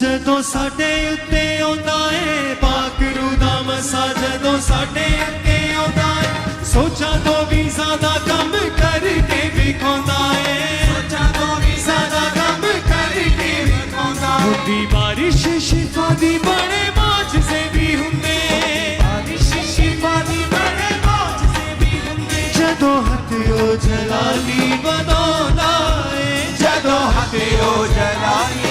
ਜਦੋਂ ਸਾਡੇ ਉੱਤੇ ਆਉਂਦਾ ਏ ਪਾਕ ਰੂ ਦਾ ਮਸਾ ਜਦੋਂ ਸਾਡੇ ਉੱਤੇ ਆਉਂਦਾ ਏ ਸੋਚਾਂ ਤੋਂ ਵੀ ਜ਼ਿਆਦਾ ਕੰਮ ਕਰਕੇ ਵਿਖਾਉਂਦਾ ਏ ਸੋਚਾਂ ਤੋਂ ਵੀ ਜ਼ਿਆਦਾ ਕੰਮ ਕਰਕੇ ਵਿਖਾਉਂਦਾ ਹੁੰਦੀ ਬਾਰਿਸ਼ ਸ਼ਿਫਾ ਦੀ ਬੜੇ ਮੌਜਜ਼ੇ ਵੀ ਹੁੰਦੇ ਬਾਰਿਸ਼ ਸ਼ਿਫਾ ਦੀ ਬੜੇ ਮੌਜਜ਼ੇ ਵੀ ਹੁੰਦੇ ਜਦੋਂ ਹੱਥ ਉਹ ਜਲਾਲੀ ਬਣਾਉਂਦਾ ਏ ਜਦੋਂ ਹੱਥ ਉਹ ਜਲਾਲੀ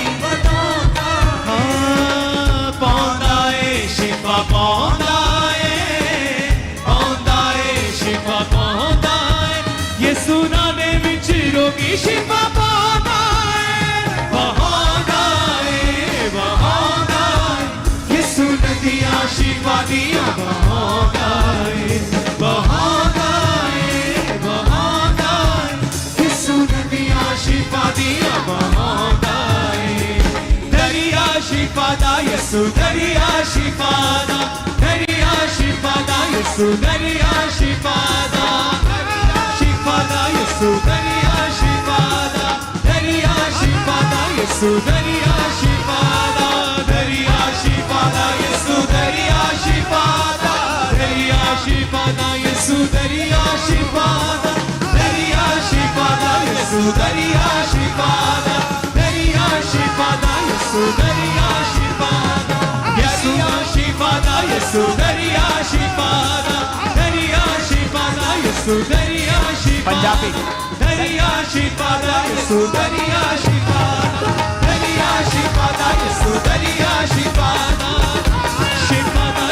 पाउंदा है शिफा पाउंदा है ये सुना ने विच रोगी शिफा पाउंदा है बहाना ये सुन दिया शिफा दिया बहाना ये सुन दिया शिफा दिया बहाना दरिया शिफा दा यसु दरिया शिफा दा दरिया शिफा दा यसु दरिया शिफा दा यसु दरिया शिफा दा दरिया शिफा दा यसु दरिया शिफा दा दरिया शिफा दा यसु दरिया शिफा दा दरिया शिफा दा यसु दरिया शिफा दा दरिया शिफा दा यसु दरिया शिफा दा दरिया शिफा दा यसु दरिया शिफा दा दरिया शिफा दा यसु दरिया शिफा दा दरिया शिफा दा यसु दरिया शिफा पंजाबी दरिया शिफा दा यसु दरिया शिफा दा दरिया शिफा दा यसु दरिया शिफा दा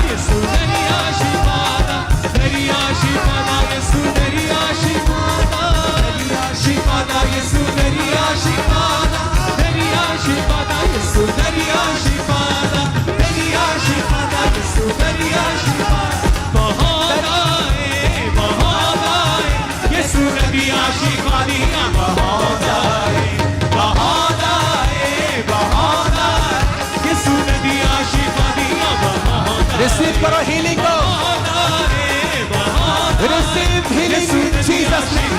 यसु दरिया शिफा दा दरिया शिफा दा यसु दरिया शिफा दा दरिया शिफा दा यसु दरिया शिफा दा दरिया शिफा दा यसु दरिया शिफा दा दरिया शिफा दा यसु दरिया शिफा बहाना यसु दरिया शिफा दिया बहाना यसु दरिया शिफा दिया बहाना रिसीव करो हीलिंग को receive healing in Jesus name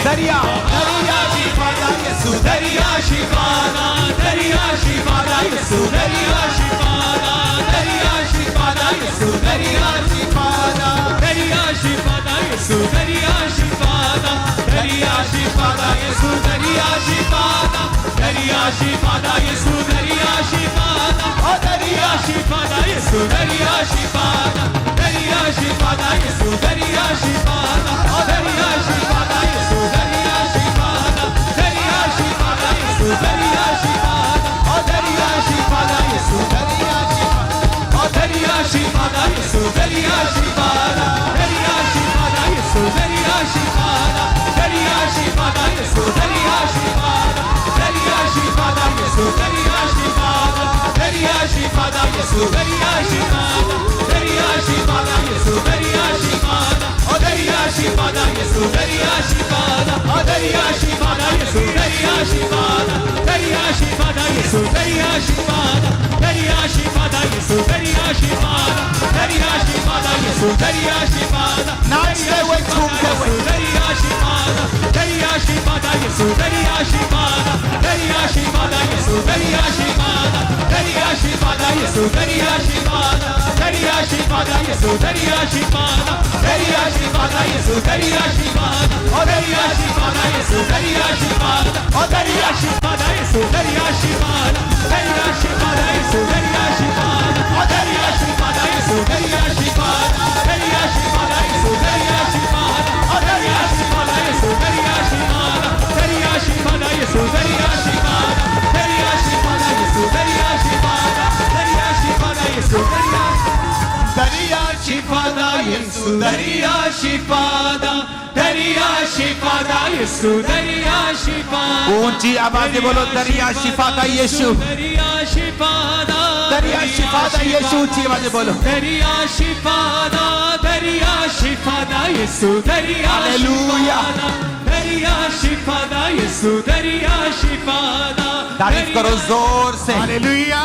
दरिया दरिया शिफा दा यसु दरिया शिफा दा दरिया शिफा दा यसु दरिया शिफा दा दरिया शिफा दा यसु दरिया शिफा दा दरिया शिफा दा यसु दरिया शिफा दा दरिया शिफा दा यसु दरिया शिफा दा दरिया शिफा दा यसु दरिया शिफा दा ओ दरिया शिफा दा यसु दरिया शिफा दा दरिया शिफा दा यसु दरिया शिफा दा ओ दरिया शिफा दा यसु दरिया शिफा दा दरिया शिफा दा यसु दरिया शिफा दा ओ दरिया शिफा दा यसु दरिया शिफा दा ओ दरिया शिफा दा यसु दरिया शिफा दा दरिया शिफा दा यसु दरिया शिफा दा दरिया शिफा दा यसु दरिया शिफा दा दरिया शिफा दा यसु दरिया शिफा दा दरिया शिफा दा यसु दरिया शिफा दा दरिया शिफा दा यसु दरिया शिफा दा ओ दरिया शिफा दा यसु दरिया शिफा दा ओ दरिया शिफा दा यसु दरिया शिफा दा दरिया शिफा दा यसु दरिया शिफा दा दरिया शिफा दा यसु दरिया शिफा दा दरिया शिफा दा यसु दरिया शिफा दा Now stay away from दरिया शिफा दा दरिया शिफा दा यसु दरिया शिफा दा दरिया शिफा दा यसु दरिया शिफा दा दरिया शिफा दा यसु दरिया शिफा दा दरिया शिफा दा यसु दरिया शिफा दा दरिया शिफा दा यसु दरिया शिफा दा ओ दरिया शिफा दा यसु दरिया शिफा दा ओ दरिया शिफा दा यसु दरिया शिफा दा दरिया शिफा दा यसु दरिया शिफा दा ओ दरिया शिफा दा यसु दरिया शिफा दा दरिया शिफा दा यसु दरिया शिफा दा ओ दरिया शिफा दा यसु दरिया शिफा दा दरिया शिफा दा यसु दरिया शिफा दा दरिया शिफा दा यसु दरिया शिफा दा दरिया शिफा दा यसु दरिया दरिया शिफा दा यसु दरिया शिफा दा दरिया शिफा दा यसु दरिया शिफा ऊंची आवाज से बोलो दरिया शिफा दा यीशु दरिया शिफा दा दरिया शिफा दा यीशु ऊंची आवाज से बोलो दरिया शिफा दा दरिया शिफा दा यसु दरिया हालेलुया दरिया शिफा दा यसु दरिया शिफा दा तारीफ करो जोर से हालेलुया।